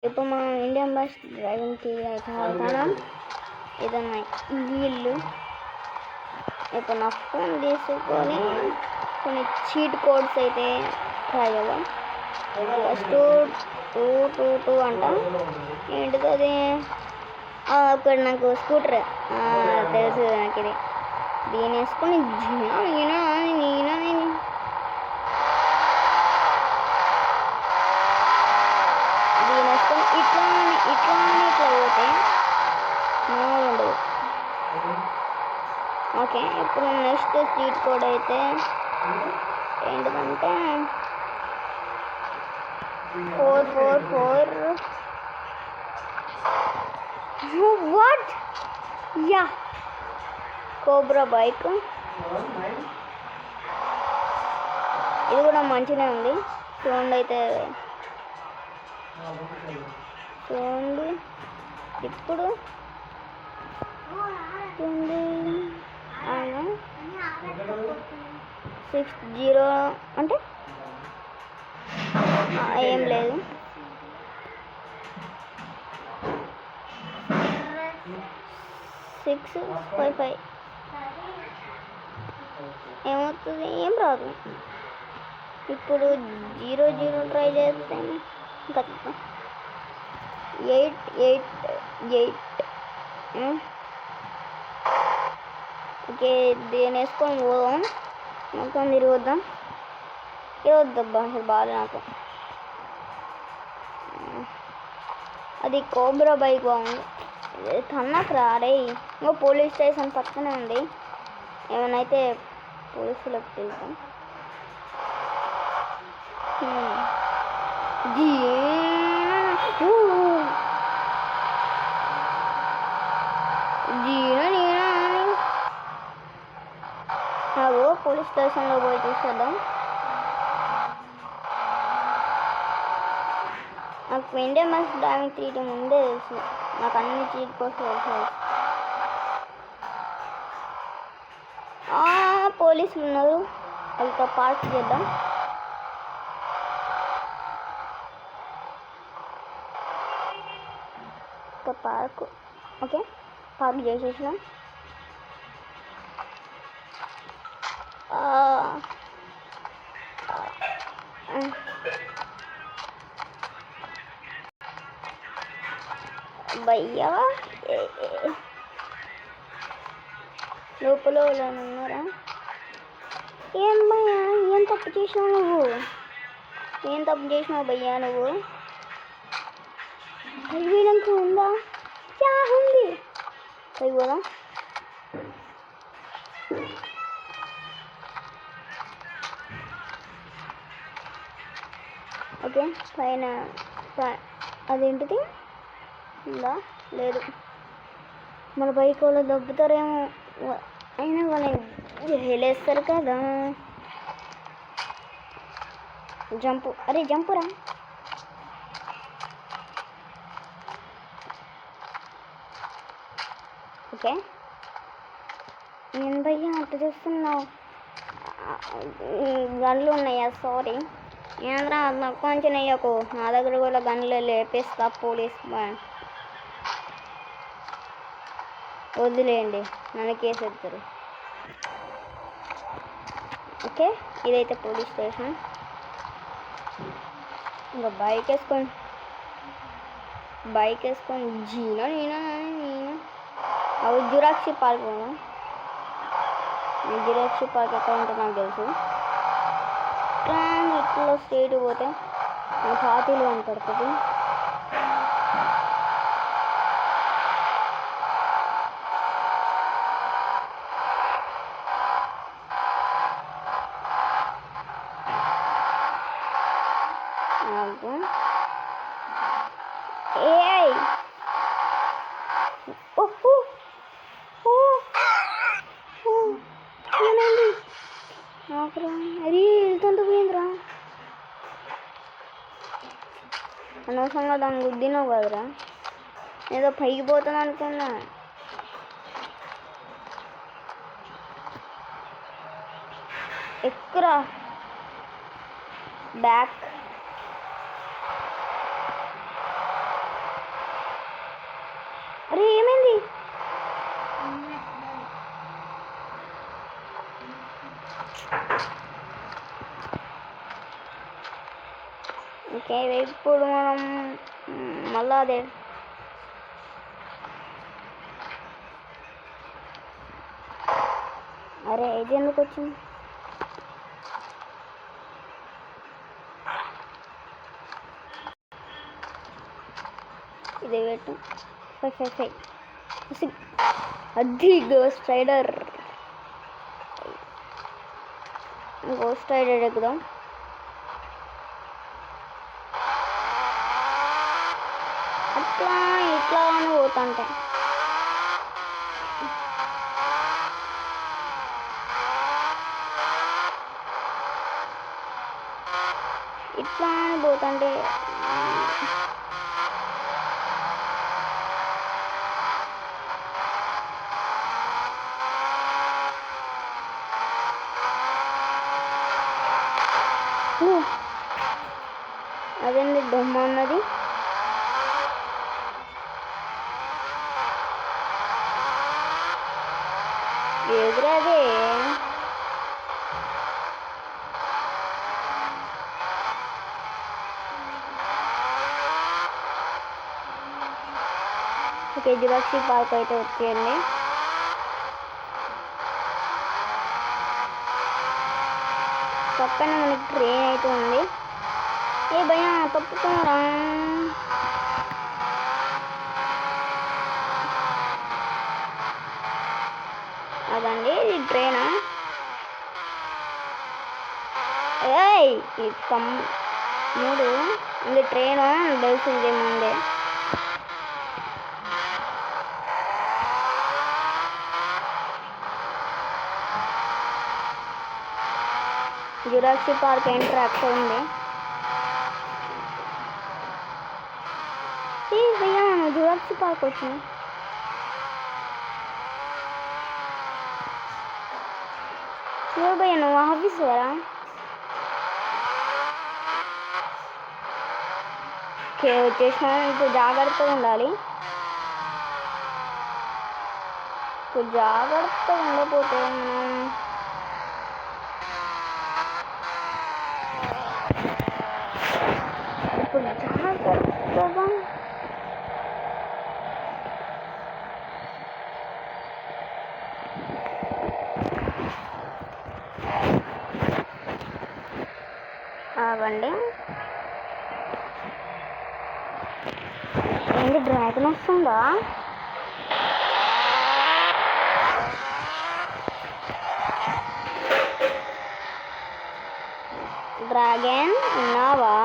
ఇప్పుడు మనం Indian bus డ్రైవింగ్కి అయితే వెళ్తాం. ఏదన్నా ఇల్లు ఇప్పుడు నా ఫోన్ తీసుకొని కొన్ని చీట్ కోడ్స్ అయితే ట్రై చేద్దాం. ఫస్ట్ 222 అంట. ఏంటిది అది? అక్కడ నాకు స్కూటర్ తెలుసు నాకు. ఇది దీని వేసుకొని ఇట్లా పోతే మామూలు ఉండదు. ఓకే, ఇప్పుడు నెక్స్ట్ స్ట్రీట్ కోడ్ అయితే ఏంటిదంటే 444. వాట్? Yeah, cobra bike. ఇది కూడా మంచిగా ఉంది. సౌండ్ అయితే చూడండి. ఇప్పుడు 60 అంటే ఏం లేదు. 655 ఏమవుతుంది? ఏం రాదు. ఇప్పుడు 00 ట్రై చేస్తే ఇంకా 888. ఓకే, దీన్ని వేసుకొని పోదాం. మొత్తం తిరుగుద్దాం. వద్దబ్బా, అసలు బాగా నాకు అది కోబ్రా బైక్ బాగుంది. తన్నకు రారే. ఇంకో పోలీస్ స్టేషన్ పక్కనే ఉంది. ఏమైనా అయితే పోలీసులకు తెలుసాం. పోలీస్ స్టేషన్లో పోయి చూసేద్దాం. నాకు ఇండియన్ బస్ డ్రైవింగ్ 3 ముందే తెలుసు. నాకు అన్ని చీట్ కోసం తెలుసు. పోలీసులు ఉన్నారు. వాళ్ళతో పార్క్ చేద్దాం. ఒక పార్క్. Okay, park చేసేసినాం. భయ్యా లోపల ఉన్నారా? ఏం భయ్యా, ఏం తప్పు చేసినావు నువ్వు? ఏం తప్పు చేసినావు భయ్యా నువ్వు? వీళ్ళకి ఉందా? చా ఉంది. పోయి పోదా. ఓకే, పైన అదేంటిది ఉందా? లేదు. మన బైక్ వాళ్ళు దబ్బుతారేమో. అయినా వాళ్ళని హెలేస్తారు కదా. జంపు. అరే జంపురా. ఓకే, నేను భయ్యా అంత చూస్తున్నావు. గన్లు ఉన్నాయా? సారీ. ఏంద్రా నాకు కొంచెం అయ్యాకు. నా దగ్గర కూడా గన్లు లేపేస్తా పోలీస్. వదిలేయండి, నన్ను కేసు ఎత్తారు. ఓకే, ఇదైతే పోలీస్ స్టేషన్. ఇంకా బైక్ వేసుకొని జీనా నేనా అవి జిరాక్సీ పార్క్. జిరాక్సీ పార్క్ ఎక్కడ ఉంటే నాకు తెలుసు. ఇట్లా స్ట్రైట్ పోతే పార్టీలు కనపడుతుంది. అరే వెళ్తుంటూ పోయిందిరా. అనవసరంగా దాన్ని గుద్దినావు కదరా. ఏదో పైకి పోతాం అనుకున్నా. ఎక్కురా. బ్యాక్ ఓకే ఇప్పుడు మనం మళ్ళా అదే అరే ఇది ఎందుకు వచ్చింది? ఇది పెట్టు 555 అది గోస్ట్ రైడర్ ఎక్కుదాం. అట్లా ఇట్లా అని పోతుంటే ఇట్లా అని పోతుంటే అదేంటి బొమ్మ అన్నది. ఎదురదే ఓకే జురాసిక్ పార్క్ అయితే వచ్చేయండి. పక్కన మనకి ట్రైన్ అయితే ఉంది. ఏ భయ్యా తప్పుకోరా, అదండి ఇది ట్రైనా? ఏయ్ మూడు ఇది ట్రైను తెలిసిందే ముందే. జురాసిక్ పార్క్ ఎంట్రీ అక్కడ ఉంది. ఏ భయ్యా జురాసిక్ పార్క్ వచ్చింది. చూడు భయ్యా నువ్వు ఆఫీస్ వరా. ఓకే వచ్చేసినా. ఇప్పుడు జాగ్రత్తగా ఉండాలి. ఇప్పుడు జాగ్రత్తగా ఉండకపోతే మనం ఇప్పుడు జాగ్రత్తగా ఆగండి. ఏంటి డ్రాగన్ వస్తుందా? డ్రాగన్ ఉన్నావా?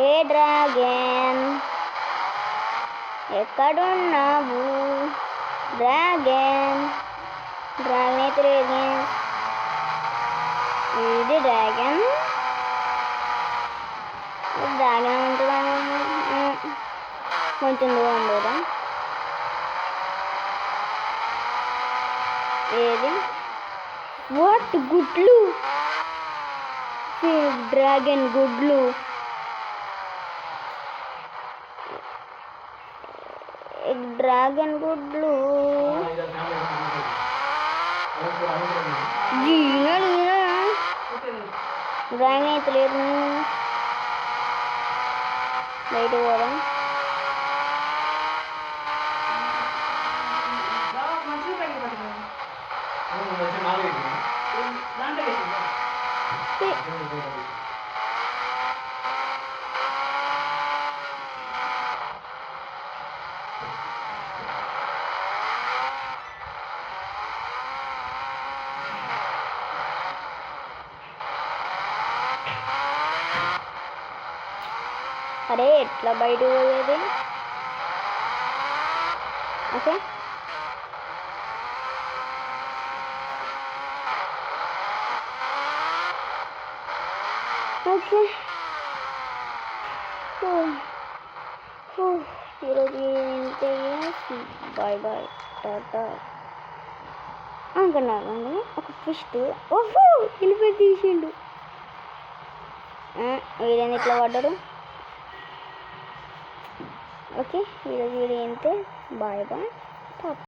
ఏ డ్రాగన్ ఎక్కడున్నావు? డ్రాగన్ అయితే లేదు. ఇది డ్రాగన్ ఉంటుందా? కొంచెం దూరం పోదా. ఏది వాట్ గుడ్లు? డ్రాగన్ గుడ్లు. డ్రాగన్ గుడ్లు డ్రాగన్ అయితే లేదు. బయట పోదాం. అరే ఎట్లా బయట పోయేది? ఓకే ఓకే ఈరోజు ఏంటి? బాయ్ బాయ్ టాటా అనుకున్నాను. ఒక ట్విస్ట్. ఓహో వెళ్ళిపోయి తీసిండు. వీడేంది ఇట్లా పడ్డాడు? ఓకే ఈరోజు వీడియో ఏంటి? Bye bye Tata.